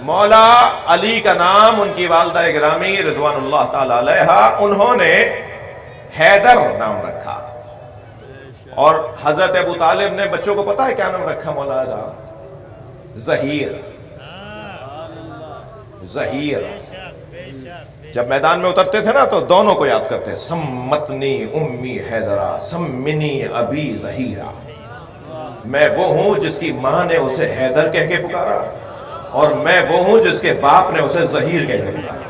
Speaker 1: مولا علی کا نام ان کی والدہ گرامی رضوان اللہ تعالی علیہا انہوں نے حیدر نام رکھا. اور حضرت ابو طالب نے بچوں کو پتا ہے کیا نام رکھا مولا کا؟ ظہیر. ظہیر. جب میدان میں اترتے تھے نا تو دونوں کو یاد کرتے، سمتنی امی حیدرہ سمنی ابی ظہیرہ. میں وہ ہوں جس کی ماں نے اسے حیدر کہہ کے پکارا اور میں وہ ہوں جس کے باپ نے اسے ظہیر کہہ کے پکارا.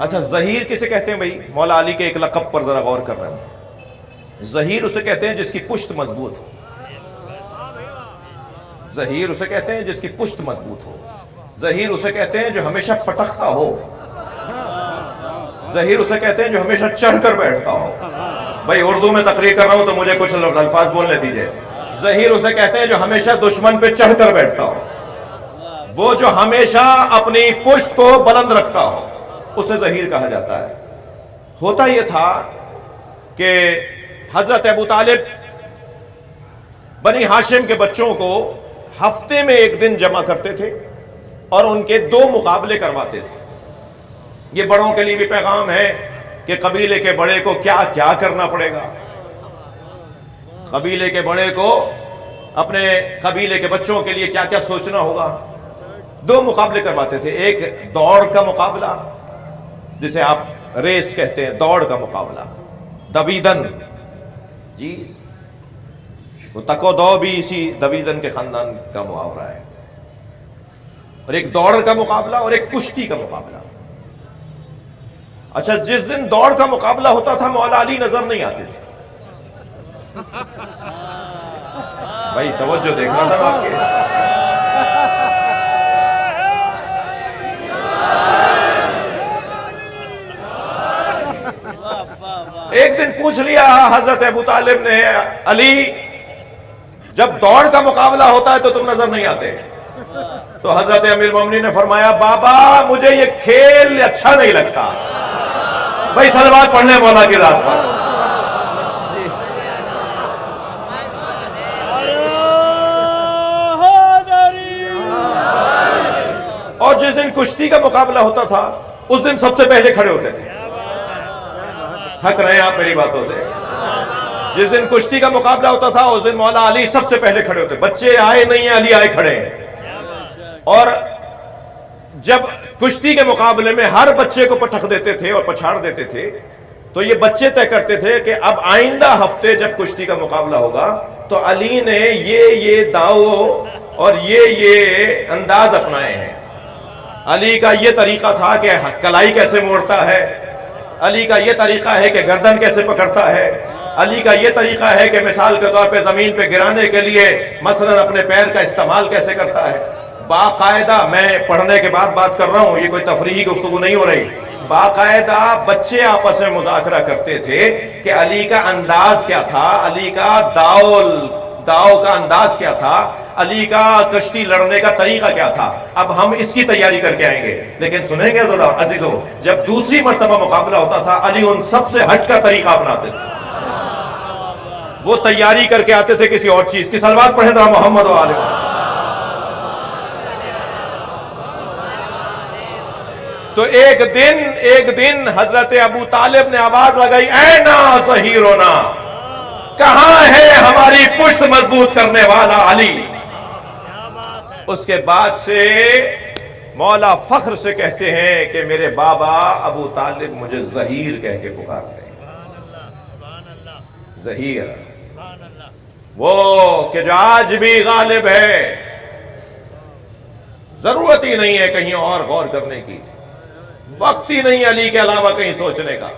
Speaker 1: اچھا ظہیر کسے کہتے ہیں بھائی؟ مولا علی کے ایک لقب پر ذرا غور کر رہے ہیں. ظہیر اسے کہتے ہیں جس کی پشت مضبوط ہو. ظہیر اسے کہتے ہیں جس کی پشت مضبوط ہو. ظہیر اسے کہتے ہیں جو ہمیشہ پٹکتا ہو. ظہیر اسے کہتے ہیں جو ہمیشہ چڑھ کر بیٹھتا ہو. بھائی اردو میں تقریر کر رہا ہوں تو مجھے کچھ الفاظ بولنے دیجئے. ظہیر اسے کہتے ہیں جو ہمیشہ دشمن پہ چڑھ کر بیٹھتا ہو. وہ جو ہمیشہ اپنی پشت کو بلند رکھتا ہو اسے ظہیر کہا جاتا ہے. ہوتا یہ تھا کہ حضرت ابو طالب بنی ہاشم کے بچوں کو ہفتے میں ایک دن جمع کرتے تھے اور ان کے 2 مقابلے کرواتے تھے. یہ بڑوں کے لیے بھی پیغام ہے کہ قبیلے کے بڑے کو کیا کیا کرنا پڑے گا. قبیلے کے بڑے کو اپنے قبیلے کے بچوں کے لیے کیا کیا سوچنا ہوگا. 2 مقابلے کرواتے تھے. ایک دوڑ کا مقابلہ جسے آپ ریس کہتے ہیں، دوڑ کا مقابلہ، دویدن. جی وہ تکو دو بھی اسی دویدن کے خاندان کا محاورہ ہے. اور ایک دوڑ کا مقابلہ اور ایک کشتی کا مقابلہ. اچھا جس دن دوڑ کا مقابلہ ہوتا تھا مولا علی نظر نہیں آتے تھے. بھائی توجہ دیکھنا تھا آپ کے. ایک دن پوچھ لیا حضرت ابو طالب نے، علی جب دوڑ کا مقابلہ ہوتا ہے تو تم نظر نہیں آتے. تو حضرت امیر المومنین نے فرمایا بابا مجھے یہ کھیل اچھا نہیں لگتا. بھائی صلوات پڑھنے مولا کی ذات پر. اور جس دن کشتی کا مقابلہ ہوتا تھا اس دن سب سے پہلے کھڑے ہوتے تھے. تھک رہے ہیں آپ میری باتوں سے؟ جس دن کشتی کا مقابلہ ہوتا تھا اس دن مولا علی سب سے پہلے کھڑے ہوتے. بچے آئے نہیں ہیں، علی آئے کھڑے ہیں. اور جب کشتی کے مقابلے میں ہر بچے کو پٹخ دیتے تھے اور پچھاڑ دیتے تھے تو یہ بچے طے کرتے تھے کہ اب آئندہ ہفتے جب کشتی کا مقابلہ ہوگا تو علی نے یہ داؤ اور یہ انداز اپنائے ہیں. علی کا یہ طریقہ تھا کہ کلائی کیسے موڑتا ہے، علی کا یہ طریقہ ہے کہ گردن کیسے پکڑتا ہے، علی کا یہ طریقہ ہے کہ مثال کے طور پہ زمین پہ گرانے کے لیے مثلا اپنے پیر کا استعمال کیسے کرتا ہے. باقاعدہ، میں پڑھنے کے بعد بات کر رہا ہوں، یہ کوئی تفریحی گفتگو نہیں ہو رہی. باقاعدہ بچے آپس میں مذاکرہ کرتے تھے کہ علی کا انداز کیا تھا، علی کا داؤ کا انداز کیا تھا، علی کا کشتی لڑنے کا طریقہ کیا تھا. اب ہم اس کی تیاری کر کے آئیں گے. لیکن سنیں گے عزیزوں، جب دوسری مرتبہ مقابلہ ہوتا تھا علی ان سب سے ہٹ کا طریقہ اپناتے تھے. وہ تیاری کر کے آتے تھے کسی اور چیز کی. صلوات پڑھیں ذرا محمد و آل محمد. تو ایک دن حضرت ابو طالب نے آواز لگائی، اینا ظہیرنا، کہاں ہے ہماری پشت مضبوط کرنے والا علی. اس کے بعد سے مولا فخر سے کہتے ہیں کہ میرے بابا ابو طالب مجھے ظہیر کہہ کے پکارتے ہیں. ظہیر، وہ کہ جو آج بھی غالب ہے، ضرورت ہی نہیں ہے کہیں اور غور کرنے کی، وقت ہی نہیں علی کے علاوہ کہیں سوچنے کا.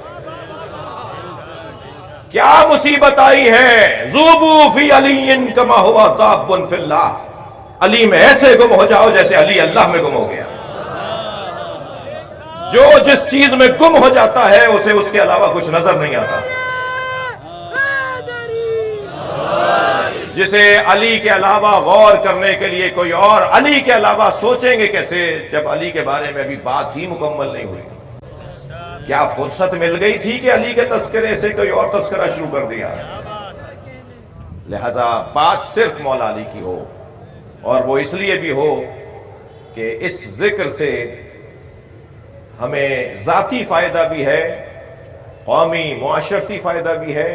Speaker 1: کیا مصیبت آئی ہے، ذوبو فی علی کما ہوا داب فی اللہ، علی میں ایسے گم ہو جاؤ جیسے علی اللہ میں گم ہو گیا. جو جس چیز میں گم ہو جاتا ہے اسے اس کے علاوہ کچھ نظر نہیں آتا. جسے علی کے علاوہ غور کرنے کے لیے کوئی اور، علی کے علاوہ سوچیں گے کیسے جب علی کے بارے میں ابھی بات ہی مکمل نہیں ہوئی. کیا فرصت مل گئی تھی کہ علی کے تذکرے سے کوئی اور تذکرہ شروع کر دیا؟ لہذا بات صرف مولا علی کی ہو، اور وہ اس لیے بھی ہو کہ اس ذکر سے ہمیں ذاتی فائدہ بھی ہے، قومی معاشرتی فائدہ بھی ہے،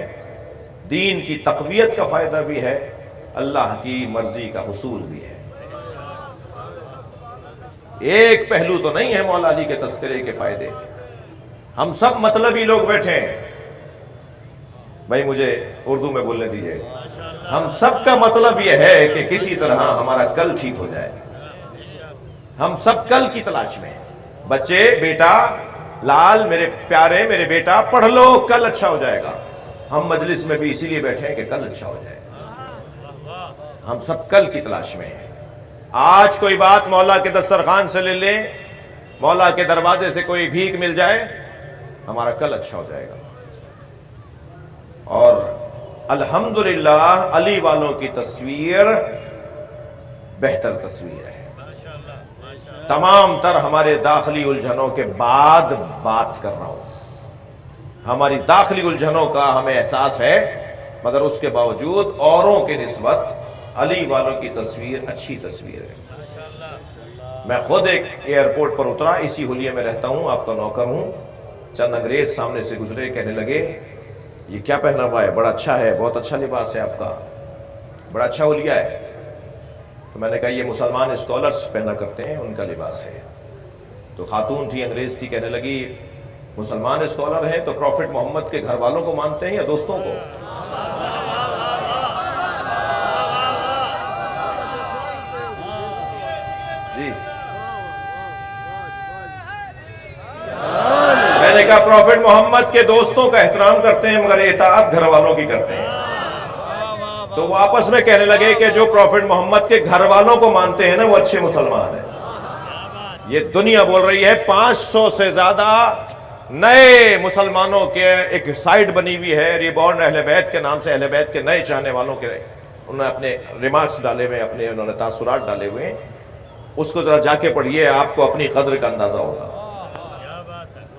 Speaker 1: دین کی تقویت کا فائدہ بھی ہے، اللہ کی مرضی کا حصول بھی ہے. ایک پہلو تو نہیں ہے مولا علی کے تذکرے کے فائدے. ہم سب مطلبی لوگ بیٹھے ہیں. بھائی مجھے اردو میں بولنے دیجئے. ہم سب کا مطلب یہ ہے کہ کسی طرح ہمارا کل ٹھیک ہو جائے. ہم سب کل کی تلاش میں ہیں. بچے، بیٹا لال، میرے پیارے، میرے بیٹا پڑھ لو، کل اچھا ہو جائے گا. ہم مجلس میں بھی اسی لیے بیٹھے ہیں کہ کل اچھا ہو جائے. ہم سب کل کی تلاش میں ہیں. آج کوئی بات مولا کے دسترخوان سے لے لیں، مولا کے دروازے سے کوئی بھیک مل جائے، ہمارا کل اچھا ہو جائے گا. اور الحمدللہ علی والوں کی تصویر بہتر تصویر ہے. تمام تر ہمارے داخلی الجھنوں کے بعد بات کر رہا ہوں. ہماری داخلی الجھنوں کا ہمیں احساس ہے، مگر اس کے باوجود اوروں کے نسبت علی والوں کی تصویر اچھی تصویر ہے. میں خود ایک ایئرپورٹ پر اترا، اسی حلیے میں رہتا ہوں، آپ کا نوکر ہوں. چند انگریز سامنے سے گزرے، کہنے لگے یہ کیا پہنا ہوا ہے، بڑا اچھا ہے، بہت اچھا لباس ہے آپ کا، بڑا اچھا حلیہ ہے. تو میں نے کہا یہ مسلمان اسکالرز پہنا کرتے ہیں، ان کا لباس ہے. تو خاتون تھی، انگریز تھی، کہنے لگی مسلمان اسکالر ہیں تو پروفٹ محمد کے گھر والوں کو مانتے ہیں یا دوستوں کو؟ جی میں نے کہا پروفٹ محمد کے دوستوں کا احترام کرتے ہیں مگر اطاعت گھر والوں کی کرتے ہیں. تو وہ آپس میں کہنے لگے کہ جو پروفٹ محمد کے گھر والوں کو مانتے ہیں نا وہ اچھے مسلمان ہیں. یہ دنیا بول رہی ہے. 500 سے زیادہ نئے مسلمانوں کے ایک سائٹ بنی ہوئی ہے، ریبورن اہل بیت کے نام سے. اہل بیت کے نئے چاہنے والوں کے انہوں نے اپنے ریمارکس ڈالے ہوئے، اپنے انہوں نے تاثرات ڈالے ہوئے. اس کو ذرا جا کے پڑھیے، آپ کو اپنی قدر کا اندازہ ہوگا.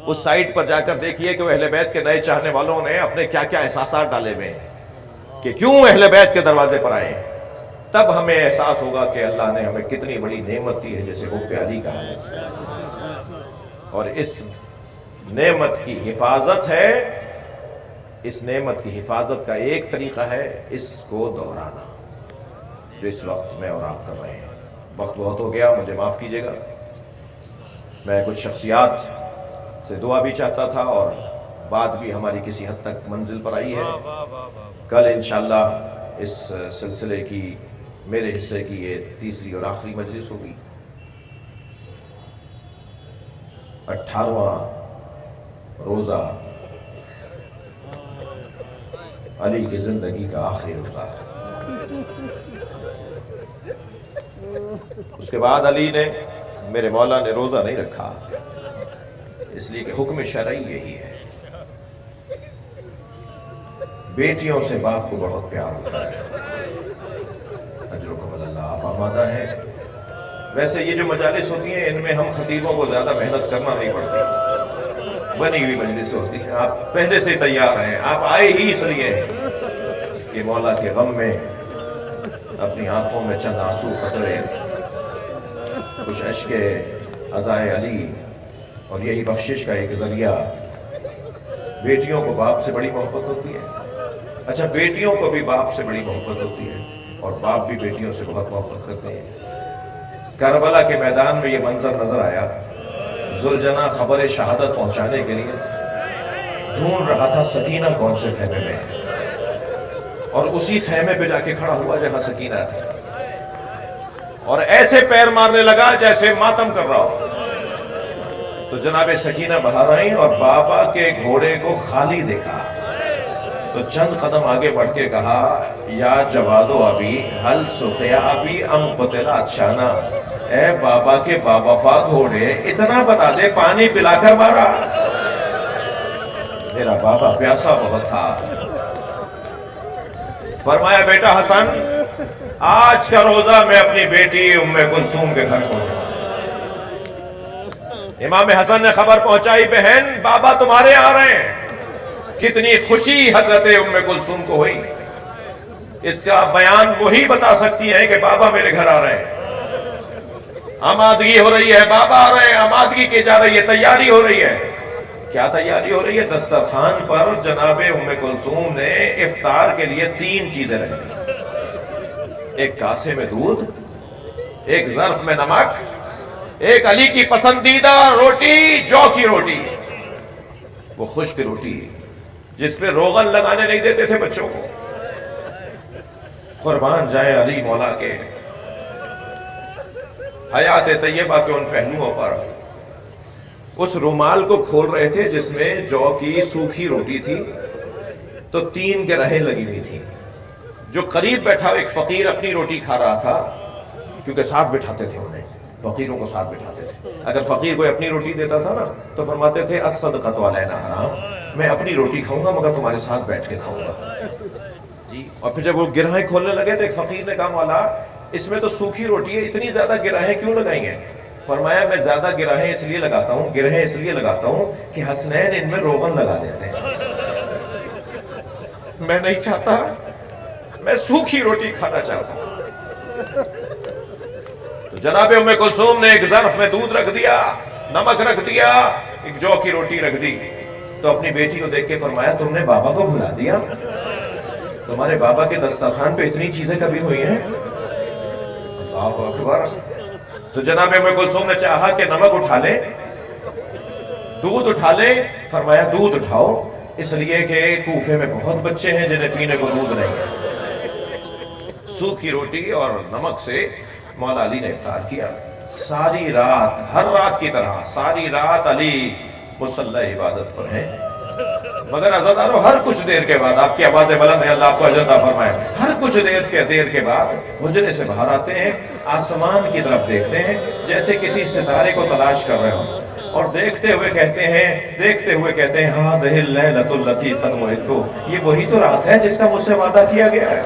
Speaker 1: اس سائٹ پر جا کر دیکھیے کہ وہ اہل بیت کے نئے چاہنے والوں نے اپنے کیا کیا احساسات ڈالے ہوئے ہیں کہ کیوں اہل بیت کے دروازے پر آئے ہیں. تب ہمیں احساس ہوگا کہ اللہ نے ہمیں کتنی بڑی نعمت دی ہے جسے حب علی کہا ہے. اور اس نعمت کی حفاظت ہے، اس نعمت کی حفاظت کا ایک طریقہ ہے اس کو دہرانا، جو اس وقت میں اور آپ کر رہے ہیں. وقت بہت ہو گیا، مجھے معاف کیجیے گا. میں کچھ شخصیات سے دعا بھی چاہتا تھا اور بات بھی ہماری کسی حد تک منزل پر آئی ہے. کل انشاءاللہ اس سلسلے کی میرے حصے کی یہ تیسری اور آخری مجلس ہوگی. 18واں روزہ علی کی زندگی کا آخری روزہ ہے. اس کے بعد علی نے، میرے مولا نے روزہ نہیں رکھا، اس لیے کہ حکم شرعی یہی ہے. بیٹیوں سے باپ کو بہت پیار ہوتا ہے. اجرکم اللہ، آپ آمادہ ہیں. ویسے یہ جو مجالس ہوتی ہیں ان میں ہم خطیبوں کو زیادہ محنت کرنا نہیں پڑتی، بنی ہوئی مجلس ہوتی ہیں. آپ پہلے سے تیار ہیں، آپ آئے ہی اس لیے کہ مولا کے غم میں اپنی آنکھوں میں چند آنسو قطرے، کچھ اشک عزائے علی، اور یہی بخشش کا ایک ذریعہ. بیٹیوں کو باپ سے بڑی محبت ہوتی ہے. اچھا، بیٹیوں کو بھی باپ سے بڑی محبت ہوتی ہے اور باپ بھی بیٹیوں سے بہت محبت کرتے ہیں. کربلا کے میدان میں یہ منظر نظر آیا. ذوالجناح خبر شہادت پہنچانے کے لیے ڈھونڈ رہا تھا سکینہ کون سے خیمے میں ہے، اور اسی خیمے پہ جا کے کھڑا ہوا جہاں سکینہ تھی، اور ایسے پیر مارنے لگا جیسے ماتم کر رہا ہو. تو جناب سکینہ باہر آئیں اور بابا کے گھوڑے کو خالی دیکھا تو چند قدم آگے بڑھ کے کہا، یا جوادو ابی حل سخیا ابی ام قتل اچھانا، اے بابا کے باوفا گھوڑے اتنا بتا دے پانی پلا کر مارا. میرا بابا پیاسا بہت تھا. فرمایا، بیٹا حسن، آج کا روزہ میں اپنی بیٹی ام کلثوم کے گھر پہنچا. امام حسن نے خبر پہنچائی، بہن بابا تمہارے آ رہے ہیں. کتنی خوشی حضرت ام کلثوم کو ہوئی. اس کا بیان وہی بتا سکتی ہے کہ بابا میرے گھر آ رہے ہیں. آمادگی ہو رہی ہے، بابا آ رہے ہیں، آمادگی کی جا رہی ہے، تیاری ہو رہی ہے. کیا تیاری ہو رہی ہے؟ دسترخوان پر جناب ام کلثوم نے افطار کے لیے 3 چیزیں رکھ دی. ایک کاسے میں دودھ، ایک ظرف میں نمک، ایک علی کی پسندیدہ روٹی، جو کی روٹی، وہ خشک روٹی جس پہ روغن لگانے نہیں دیتے تھے بچوں کو. قربان جائے علی مولا کے حیات طیبہ کے ان پہلوؤں پر. اس رومال کو کھول رہے تھے جس میں جو کی سوکھی روٹی تھی تو 3 گرہیں لگی ہوئی تھی. جو قریب بیٹھا ایک فقیر اپنی روٹی کھا رہا تھا، کیونکہ ساتھ بٹھاتے تھے انہیں، فقیروں کو ساتھ بٹھاتے تھے. اگر فقیر کوئی اپنی روٹی دیتا تھا نا تو فرماتے تھے الصدقۃ علینا حرام، میں اپنی روٹی کھاؤں گا مگر تمہارے ساتھ بیٹھ کے کھاؤں گا. جی. اور پھر جب وہ گرہیں کھولنے لگے تو ایک فقیر نے کہا، مولا اس میں تو سوکھی روٹی ہے، اتنی زیادہ گرہیں کیوں لگائی ہیں؟ فرمایا، میں زیادہ گرہیں اس لیے لگاتا ہوں، گرہیں اس لیے لگاتا ہوں کہ حسنین ان میں روغن لگا دیتے ہیں. میں نہیں چاہتا، میں سوکھی روٹی کھانا چاہتا ہوں. تو جناب ام کلثوم نے ایک ظرف میں دودھ رکھ دیا، نمک رکھ دیا، ایک جو کی روٹی رکھ دی. تو اپنی بیٹی کو دیکھ کے فرمایا، تم نے بابا کو بھلا دیا؟ تمہارے بابا کے دسترخوان پہ اتنی چیزیں کبھی ہوئی ہیں؟ اللہ اکبر. تو جناب ام کلثوم نے چاہا کہ نمک اٹھا لے، دودھ اٹھا لے. فرمایا، دودھ اٹھاؤ، اس لیے کہ کوفے میں بہت بچے ہیں جنہیں پینے کو دودھ نہیں ہے. سوکھی روٹی اور نمک سے مولا علی نے افطار کیا. ساری رات، ہر رات کی طرح ساری رات علی مصلی عبادت پر ہیں. مگر عزادارو، ہر کچھ دیر کے بعد، آپ کی آوازیں بلند ہیں، اللہ آپ کو اجر عطا فرمائے، ہر کچھ دیر کے بعد حجرے سے باہر آتے ہیں، آسمان کی طرف دیکھتے ہیں جیسے کسی ستارے کو تلاش کر رہے ہوں، اور دیکھتے ہوئے کہتے ہیں ہذہ اللیلۃ التی قد وعدت، یہ وہی تو رات ہے جس کا مجھ سے وعدہ کیا گیا ہے.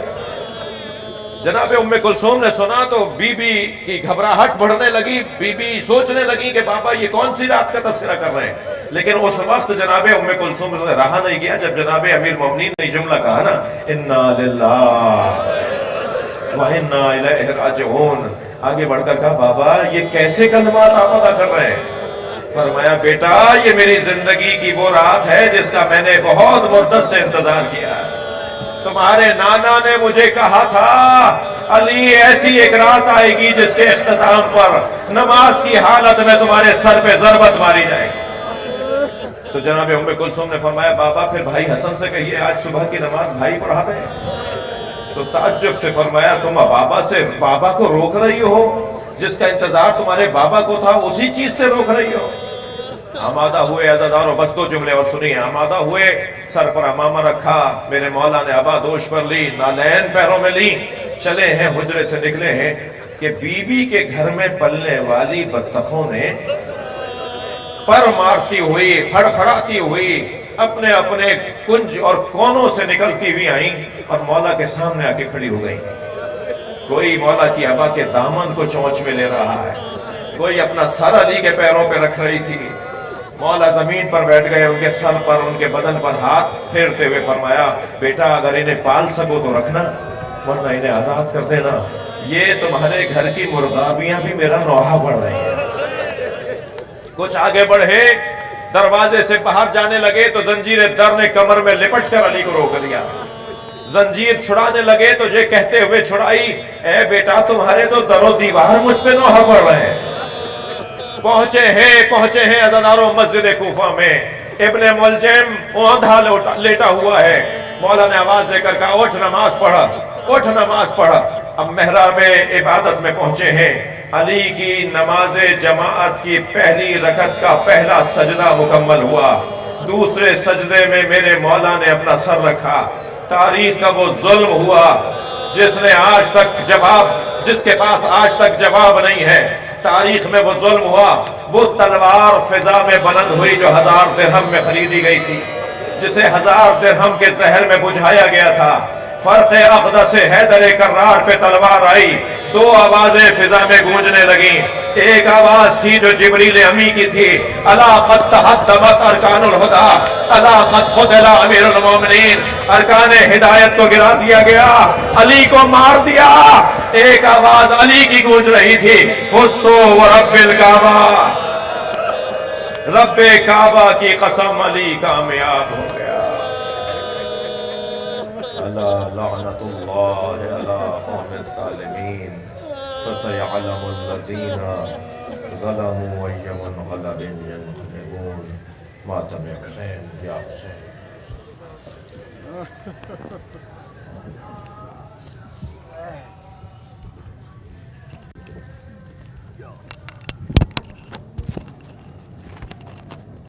Speaker 1: جناب ام کلثوم نے سنا تو بی بی کی گھبراہٹ بڑھنے لگی. بی بی سوچنے لگی کہ بابا یہ کون سی رات کا تذکرہ کر رہے ہیں. لیکن اس وقت جناب ام کلثوم نے رہا نہیں گیا جب جناب امیر المومنین نے جملہ کہا نا، انا للہ وَإِنَّا إِلَيْهِ رَاجِعُونَ. آگے بڑھ کر کہا بابا یہ کیسے کلمات آپ ادا کر رہے ہیں؟ فرمایا بیٹا یہ میری زندگی کی وہ رات ہے جس کا میں نے بہت مدت سے انتظار کیا ہے. تمہارے نانا نے مجھے کہا تھا علی ایسی ایک رات آئے گی جس کے اختتام پر نماز کی حالت میں تمہارے سر پہ ضربت ماری جائے گی. تو جناب ام کلثوم نے فرمایا بابا پھر بھائی حسن سے کہیے آج صبح کی نماز بھائی پڑھا دیں. تو تعجب سے فرمایا تم بابا کو روک رہی ہو؟ جس کا انتظار تمہارے بابا کو تھا اسی چیز سے روک رہی ہو؟ آمادہ ہوئے عزادارو، بس دو جملے اور سنیے. آمادہ ہوئے، سر پر امامہ رکھا، میرے مولا نے ابا دوش پر لی، نالین پیروں میں لی، چلے ہیں حجرے سے نکلے ہیں کہ بی بی کے گھر میں پلنے والی بطخوں نے پر مارتی ہوئی پھڑ پھڑاتی ہوئی اپنے اپنے کنج اور کونوں سے نکلتی ہوئی آئیں اور مولا کے سامنے آ کے کھڑی ہو گئی. کوئی مولا کی ابا کے دامن کو چونچ میں لے رہا ہے، کوئی اپنا سر علی کے پیروں پہ رکھ رہی تھی. مولا زمین پر بیٹھ گئے، ان کے سر پر ان کے بدن پر ہاتھ پھیرتے ہوئے فرمایا بیٹا اگر انہیں پال سکو تو رکھنا ورنہ انہیں آزاد کر دینا. یہ تمہارے گھر کی مرغابیاں بھی میرا نوحہ بڑھ رہی ہیں. کچھ آگے بڑھے، دروازے سے باہر جانے لگے تو زنجیر در نے کمر میں لپٹ کر علی کو روک لیا. زنجیر چھڑانے لگے تو یہ کہتے ہوئے چھڑائی اے بیٹا تمہارے تو در و دیوار مجھ پہ نوحہ بڑھ رہے ہیں. پہنچے ہیں عزاداروں مسجد کوفہ میں. ابن ملجم اوندھا لیٹا ہوا ہے. مولا نے آواز دے کر کہا اٹھ نماز پڑھا، اٹھ نماز پڑھا. اب محراب عبادت میں پہنچے ہیں. علی کی نماز جماعت کی پہلی رکعت کا پہلا سجدہ مکمل ہوا. دوسرے سجدے میں میرے مولا نے اپنا سر رکھا. تاریخ کا وہ ظلم ہوا جس کے پاس آج تک جواب نہیں ہے. تاریخ میں وہ ظلم ہوا، وہ تلوار فضا میں بلند ہوئی جو 1000 درہم میں خریدی گئی تھی، جسے 1000 درہم کے زہر میں بجھایا گیا تھا. فرق اقدس حیدر کرار پہ تلوار آئی، دو آوازیں فضا میں گونجنے لگیں. ایک آواز تھی جو جبریل امی کی تھی، الا قد تحطمت ارکان الہدا، الا قد قتل امیر المومنین. ارکان ہدایت کو گرا دیا گیا، علی کو مار دیا. ایک آواز علی کی گونج رہی تھی، فزتو ورب الکعبہ، رب کعبہ کی قسم علی کامیاب ہو گیا. الا لعنت اللہ علی قوم الظالمین فسيعلم الذين ظلموا أي منقلب ينقلبون. ماتم حسین یا حسین.